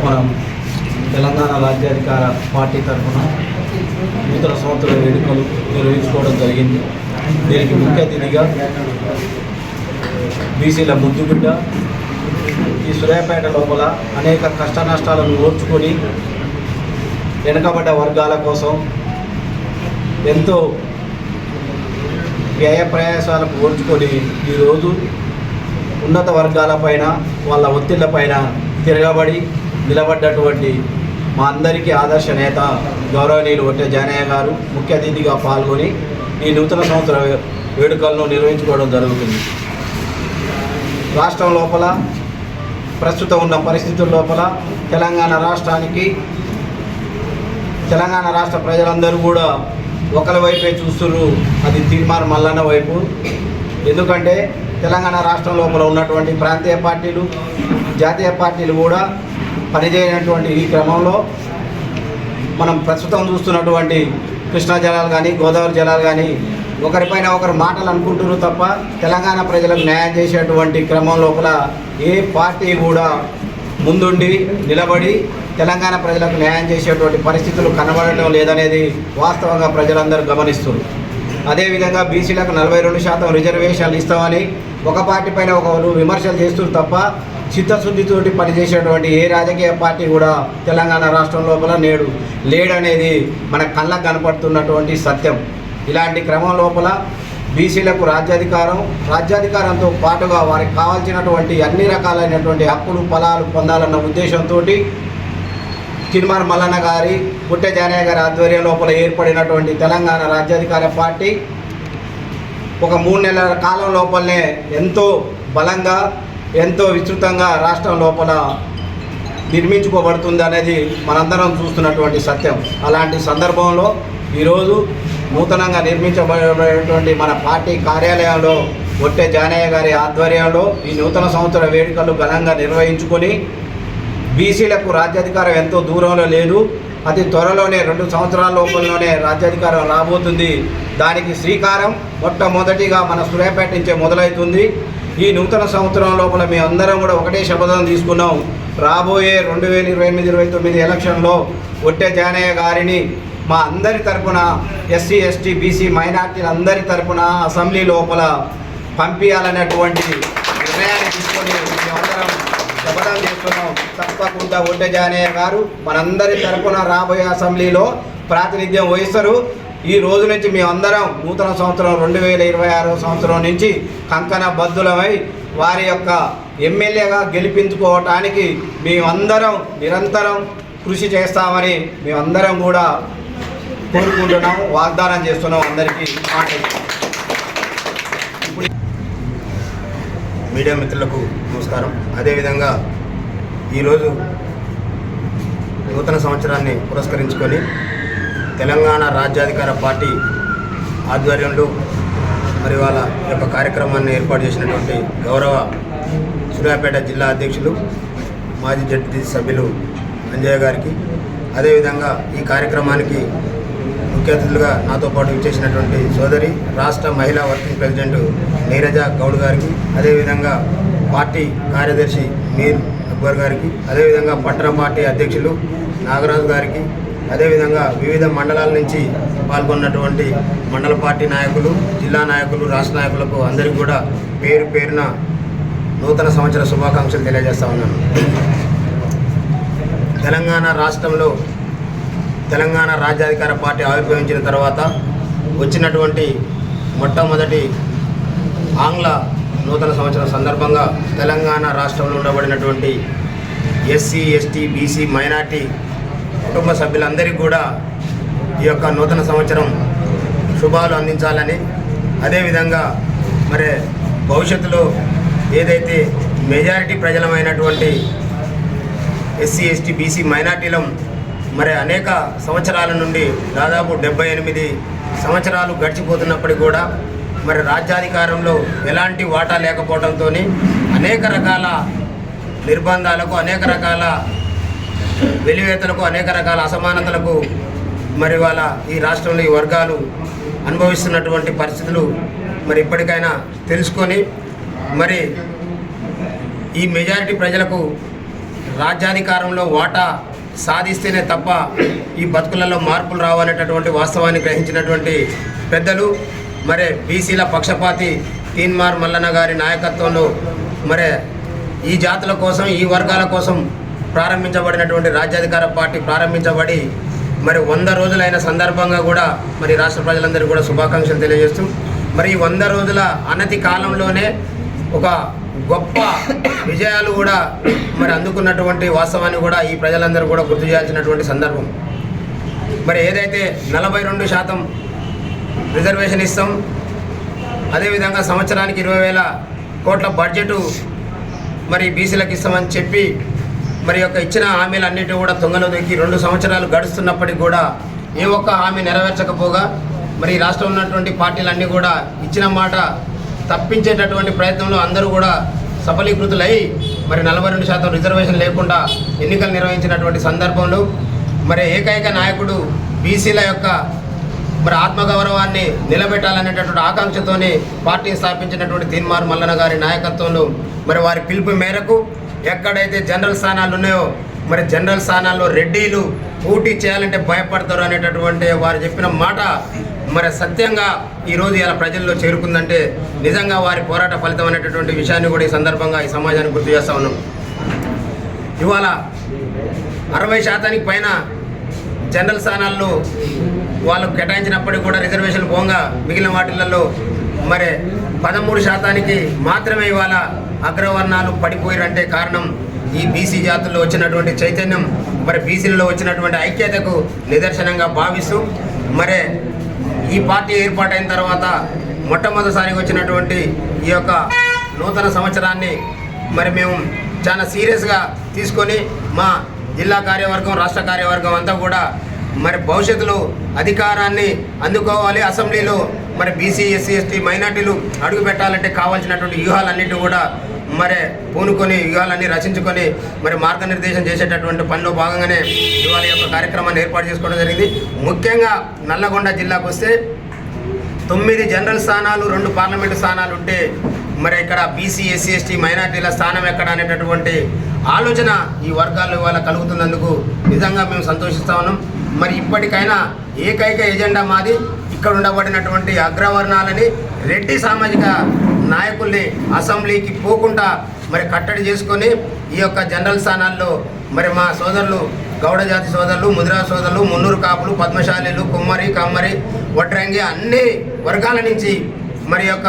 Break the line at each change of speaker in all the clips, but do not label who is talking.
మనం తెలంగాణ రాజ్యాధికార పార్టీ తరఫున నూతన సంవత్సర వేడుకలు నిర్వహించుకోవడం జరిగింది. దీనికి ముఖ్య అతిథిగా బీసీల ముద్దుబిడ్డ ఈ సూర్యాపేట లోపల అనేక కష్ట నష్టాలను ఓర్చుకొని వెనుకబడ్డ వర్గాల కోసం ఎంతో వ్యయ ప్రయాసాలకు ఓర్చుకొని ఈరోజు ఉన్నత వర్గాలపైన వాళ్ళ ఒత్తిళ్లపైన తిరగబడి నిలబడ్డటువంటి మా అందరికీ ఆదర్శ నేత గౌరవనీయులు ఒట్టె జానయ్య గారు ముఖ్య అతిథిగా పాల్గొని ఈ నూతన సంవత్సర వేడుకలను నిర్వహించుకోవడం జరుగుతుంది. రాష్ట్రం లోపల ప్రస్తుతం ఉన్న పరిస్థితుల లోపల తెలంగాణ రాష్ట్ర ప్రజలందరూ కూడా ఒకరి వైపే చూస్తున్నారు, అది తీర్మార్ మల్లన్న వైపు. ఎందుకంటే తెలంగాణ రాష్ట్రం లోపల ఉన్నటువంటి ప్రాంతీయ పార్టీలు, జాతీయ పార్టీలు కూడా పనిచేయనటువంటి ఈ క్రమంలో మనం ప్రస్తుతం చూస్తున్నటువంటి కృష్ణా జలాలు కానీ గోదావరి జలాలు కానీ ఒకరిపైన ఒకరు మాటలు అనుకుంటున్నారు తప్ప తెలంగాణ ప్రజలకు న్యాయం చేసేటువంటి క్రమం లోపల ఏ పార్టీ కూడా ముందుండి నిలబడి తెలంగాణ ప్రజలకు న్యాయం చేసేటువంటి పరిస్థితులు కనబడటం లేదనేది వాస్తవంగా ప్రజలందరూ గమనిస్తున్నారు. అదేవిధంగా బీసీలకు 42% రిజర్వేషన్లు ఇస్తామని ఒక పార్టీ పైన ఒకరు విమర్శలు చేస్తున్నారు తప్ప చిత్తశుద్ధితోటి పనిచేసేటువంటి ఏ రాజకీయ పార్టీ కూడా తెలంగాణ రాష్ట్రం లోపల నేడు లేడనేది మన కళ్ళకు కనపడుతున్నటువంటి సత్యం. ఇలాంటి క్రమం లోపల బీసీలకు రాజ్యాధికారంతో పాటుగా వారికి కావాల్సినటువంటి అన్ని రకాలైనటువంటి హక్కులు ఫలాలు పొందాలన్న ఉద్దేశంతో తీర్మార్ మల్లన్న గారి ఒట్టె జానయ్య గారి ఆధ్వర్యం లోపల ఏర్పడినటువంటి తెలంగాణ రాజ్యాధికార పార్టీ ఒక 3 నెలల కాలం లోపలనే ఎంతో బలంగా ఎంతో విస్తృతంగా రాష్ట్రం లోపల నిర్మించుకోబడుతుంది అనేది మనందరం చూస్తున్నటువంటి సత్యం. అలాంటి సందర్భంలో ఈరోజు నూతనంగా నిర్మించబడినటువంటి మన పార్టీ కార్యాలయంలో ఒట్టె జానయ్య గారి ఆధ్వర్యంలో ఈ నూతన సంవత్సర వేడుకలు ఘనంగా నిర్వహించుకొని బీసీలకు రాజ్యాధికారం ఎంతో దూరంలో లేదు, అతి త్వరలోనే 2 సంవత్సరాల లోపలలోనే రాజ్యాధికారం రాబోతుంది. దానికి శ్రీకారం మొట్టమొదటిగా మన సూర్యాపేట నుంచే మొదలవుతుంది. ఈ నూతన సంవత్సరం లోపల మేము అందరం కూడా ఒకటే శపథం తీసుకున్నాం, రాబోయే 2028-29 ఎలక్షన్లో ఒట్టె జానయ్య గారిని మా అందరి తరపున ఎస్సీ ఎస్టీ బీసీ మైనార్టీలందరి తరపున అసెంబ్లీ లోపల పంపించాలనేటువంటి నిర్ణయాన్ని తీసుకొని మేమందరం శపథం చేస్తున్నాం. తప్పకుండా ఒట్టె జానయ్య గారు మనందరి తరపున రాబోయే అసెంబ్లీలో ప్రాతినిధ్యం వహిస్తారు. ఈ రోజు నుంచి మేమందరం నూతన సంవత్సరం 2026 సంవత్సరం నుంచి కంకణ బద్దులమై వారి యొక్క ఎమ్మెల్యేగా గెలిపించుకోవటానికి మేమందరం నిరంతరం కృషి చేస్తామని మేమందరం కూడా కోరుకుంటున్నాము, వాగ్దానం చేస్తున్నాం అందరికీ.
మీడియా మిత్రులకు నమస్కారం. అదేవిధంగా ఈరోజు నూతన సంవత్సరాన్ని పురస్కరించుకొని తెలంగాణ రాజ్యాధికార పార్టీ ఆధ్వర్యంలో మరి వాళ్ళ యొక్క కార్యక్రమాన్ని ఏర్పాటు చేసినటువంటి గౌరవ సూర్యాపేట జిల్లా అధ్యక్షులు మాజీ జడ్పీ సభ్యులు అంజయ్య గారికి, అదేవిధంగా ఈ కార్యక్రమానికి ముఖ్య అతిథులుగా నాతో పాటు ఇచ్చేసినటువంటి సోదరి రాష్ట్ర మహిళా వర్కింగ్ ప్రెసిడెంట్ నీరజ గౌడ్ గారికి, అదేవిధంగా పార్టీ కార్యదర్శి మీర్ అక్బర్ గారికి, అదేవిధంగా పట్టణ పార్టీ అధ్యక్షులు నాగరాజు గారికి, అదేవిధంగా వివిధ మండలాల నుంచి పాల్గొన్నటువంటి మండల పార్టీ నాయకులు, జిల్లా నాయకులు, రాష్ట్ర నాయకులకు అందరికీ కూడా పేరు పేరున నూతన సంవత్సర శుభాకాంక్షలు తెలియజేస్తా ఉన్నాను. తెలంగాణ రాష్ట్రంలో తెలంగాణ రాజ్యాధికార పార్టీ ఆవిర్భవించిన తర్వాత వచ్చినటువంటి మొట్టమొదటి ఆంగ్ల నూతన సంవత్సరం సందర్భంగా తెలంగాణ రాష్ట్రంలో ఉండబడినటువంటి ఎస్సీ ఎస్టీ బీసీ మైనార్టీ కుటుంబ సభ్యులందరికీ కూడా ఈ యొక్క నూతన సంవత్సరం శుభాలు అందించాలని, అదేవిధంగా మరి భవిష్యత్తులో ఏదైతే మెజారిటీ ప్రజలమైనటువంటి ఎస్సీ ఎస్టీ బీసీ మైనార్టీలం మరి అనేక సంవత్సరాల నుండి దాదాపు 78 సంవత్సరాలు గడిచిపోతున్నప్పటికీ కూడా మరి రాజ్యాధికారంలో ఎలాంటి వాటా లేకపోవడంతో అనేక రకాల నిర్బంధాలకు, అనేక రకాల వెలివేతలకు, అనేక రకాల అసమానతలకు మరి వాళ్ళ ఈ రాష్ట్రంలో ఈ వర్గాలు అనుభవిస్తున్నటువంటి పరిస్థితులు మరి ఇప్పటికైనా తెలుసుకొని మరి ఈ మెజారిటీ ప్రజలకు రాజ్యాధికారంలో వాటా సాధిస్తేనే తప్ప ఈ బతుకులలో మార్పులు రావనేటటువంటి వాస్తవాన్ని గ్రహించినటువంటి పెద్దలు మరి బీసీల పక్షపాతి తీన్మార్ మల్లన్న గారి నాయకత్వంలో మరి ఈ జాతుల కోసం ఈ వర్గాల కోసం ప్రారంభించబడినటువంటి రాజ్యాధికార పార్టీ ప్రారంభించబడి మరి 100 రోజులైన సందర్భంగా కూడా మరి రాష్ట్ర ప్రజలందరికీ కూడా శుభాకాంక్షలు తెలియజేస్తూ మరి ఈ 100 రోజుల అనతి కాలంలోనే ఒక గొప్ప విజయాలు కూడా మరి అందుకున్నటువంటి వాస్తవాన్ని కూడా ఈ ప్రజలందరూ కూడా గుర్తు చేయాల్సినటువంటి సందర్భం. మరి ఏదైతే 42% రిజర్వేషన్ ఇస్తాం, అదేవిధంగా సంవత్సరానికి 20,000 కోట్ల బడ్జెటు మరి బీసీలకు ఇస్తామని చెప్పి మరి యొక్క ఇచ్చిన హామీలన్నిటి కూడా తొంగలో దొక్కి 2 సంవత్సరాలు గడుస్తున్నప్పటికీ కూడా ఏ ఒక్క హామీ నెరవేర్చకపోగా మరి రాష్ట్రంలో ఉన్నటువంటి పార్టీలన్నీ కూడా ఇచ్చిన మాట తప్పించేటటువంటి ప్రయత్నంలో అందరూ కూడా సఫలీకృతులై మరి 42% రిజర్వేషన్ లేకుండా ఎన్నికలు నిర్వహించినటువంటి సందర్భంలో మరి ఏకైక నాయకుడు బీసీల యొక్క మరి ఆత్మగౌరవాన్ని నిలబెట్టాలనేటటువంటి ఆకాంక్షతోనే పార్టీని స్థాపించినటువంటి తీన్మార్ మల్లన్న గారి నాయకత్వంలో మరి వారి పిలుపు మేరకు ఎక్కడైతే జనరల్ స్థానాలు ఉన్నాయో మరి జనరల్ స్థానాల్లో రెడ్డిలు పోటీ చేయాలంటే భయపడతారు అనేటటువంటి వారు చెప్పిన మాట మరి సత్యంగా ఈరోజు ఇలా ప్రజల్లో చేరుకుందంటే నిజంగా వారి పోరాట ఫలితం అనేటటువంటి విషయాన్ని కూడా ఈ సందర్భంగా ఈ సమాజానికి గుర్తు చేస్తూ ఉన్నాం. ఇవాళ 60% పైన జనరల్ స్థానాల్లో వాళ్ళకు కేటాయించినప్పటికీ కూడా రిజర్వేషన్ పోగా మిగిలిన వాటిలలో మరి 13% మాత్రమే ఇవాళ అగ్రవర్ణాలు పడిపోయారంటే కారణం ఈ బీసీ జాతుల్లో వచ్చినటువంటి చైతన్యం మరి బీసీలలో వచ్చినటువంటి ఐక్యతకు నిదర్శనంగా భావిస్తూ మరి ఈ పార్టీ ఏర్పాటైన తర్వాత మొట్టమొదటిసారిగా వచ్చినటువంటి ఈ యొక్క నూతన సంవత్సరాన్ని మరి మేము చాలా సీరియస్గా తీసుకొని మా జిల్లా కార్యవర్గం రాష్ట్ర కార్యవర్గం అంతా కూడా మరి భవిష్యత్తులో అధికారాన్ని అందుకోవాలి, అసెంబ్లీలో మరి బీసీ ఎస్సీ ఎస్టీ మైనార్టీలు అడుగు పెట్టాలంటే కావాల్సినటువంటి వ్యూహాలన్నిటి కూడా మరి పూనుకొని వ్యూహాలన్నీ రచించుకొని మరి మార్గనిర్దేశం చేసేటటువంటి పనిలో భాగంగానే ఇవాళ యొక్క కార్యక్రమాన్ని ఏర్పాటు చేసుకోవడం జరిగింది. ముఖ్యంగా నల్లగొండ జిల్లాకు వస్తే 9 జనరల్ స్థానాలు 2 పార్లమెంటు స్థానాలు ఉంటే మరి ఇక్కడ బీసీ ఎస్సీ ఎస్టీ మైనార్టీల స్థానం ఎక్కడ అనేటటువంటి ఆలోచన ఈ వర్గాల్లో ఇవాళ కలుగుతున్నందుకు నిజంగా మేము సంతోషిస్తూ ఉన్నాం. మరి ఇప్పటికైనా ఏకైక ఎజెండా మాది ఇక్కడ ఉండబడినటువంటి అగ్రవర్ణాలని రెడ్డి సామాజిక నాయకుల్ని అసెంబ్లీకి పోకుండా మరి కట్టడి చేసుకొని ఈ యొక్క జనరల్ స్థానాల్లో మరి మా సోదరులు గౌడ జాతి సోదరులు, ముదిరా సోదరులు, మున్నూరు కాపులు, పద్మశాలీలు, కుమ్మరి, కమ్మరి, వడ్రంగి అన్ని వర్గాల నుంచి మరి యొక్క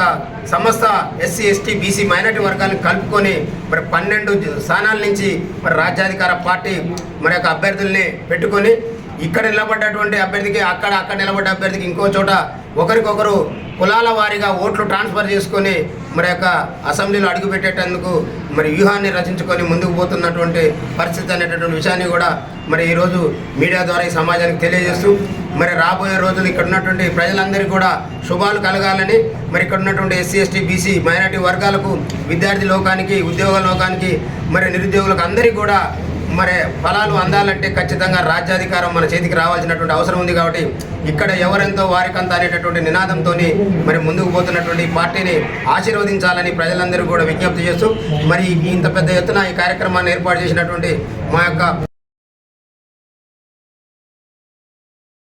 సమస్త ఎస్సీ ఎస్టీ బీసీ మైనార్టీ వర్గాలను కలుపుకొని మరి 12 స్థానాల నుంచి మరి రాజ్యాధికార పార్టీ మరి యొక్క అభ్యర్థుల్ని పెట్టుకొని ఇక్కడ నిలబడ్డటువంటి అభ్యర్థికి అక్కడ నిలబడ్డ అభ్యర్థికి ఇంకో చోట ఒకరికొకరు కులాల వారీగా ఓట్లు ట్రాన్స్ఫర్ చేసుకొని మరి యొక్క అసెంబ్లీలో అడుగుపెట్టేటందుకు మరి వ్యూహాన్ని రచించుకొని ముందుకు పోతున్నటువంటి పరిస్థితి అనేటటువంటి విషయాన్ని కూడా మరి ఈరోజు మీడియా ద్వారా ఈ సమాజానికి తెలియజేస్తూ మరి రాబోయే రోజులు ఇక్కడ ఉన్నటువంటి ప్రజలందరికీ కూడా శుభాలు కలగాలని మరి ఇక్కడ ఉన్నటువంటి ఎస్సీ ఎస్టీ బీసీ మైనార్టీ వర్గాలకు, విద్యార్థి లోకానికి, ఉద్యోగ లోకానికి, మరి నిరుద్యోగులకు అందరికీ కూడా మరి ఫలాలు అందాలంటే ఖచ్చితంగా రాజ్యాధికారం మన చేతికి రావాల్సినటువంటి అవసరం ఉంది. కాబట్టి ఇక్కడ ఎవరెంతో వారికంత అనేటటువంటి నినాదంతో మరి ముందుకు పోతున్నటువంటి పార్టీని ఆశీర్వదించాలని ప్రజలందరూ కూడా విజ్ఞప్తి చేస్తూ మరి ఇంత పెద్ద ఎత్తున ఈ కార్యక్రమాన్ని ఏర్పాటు చేసినటువంటి మా యొక్క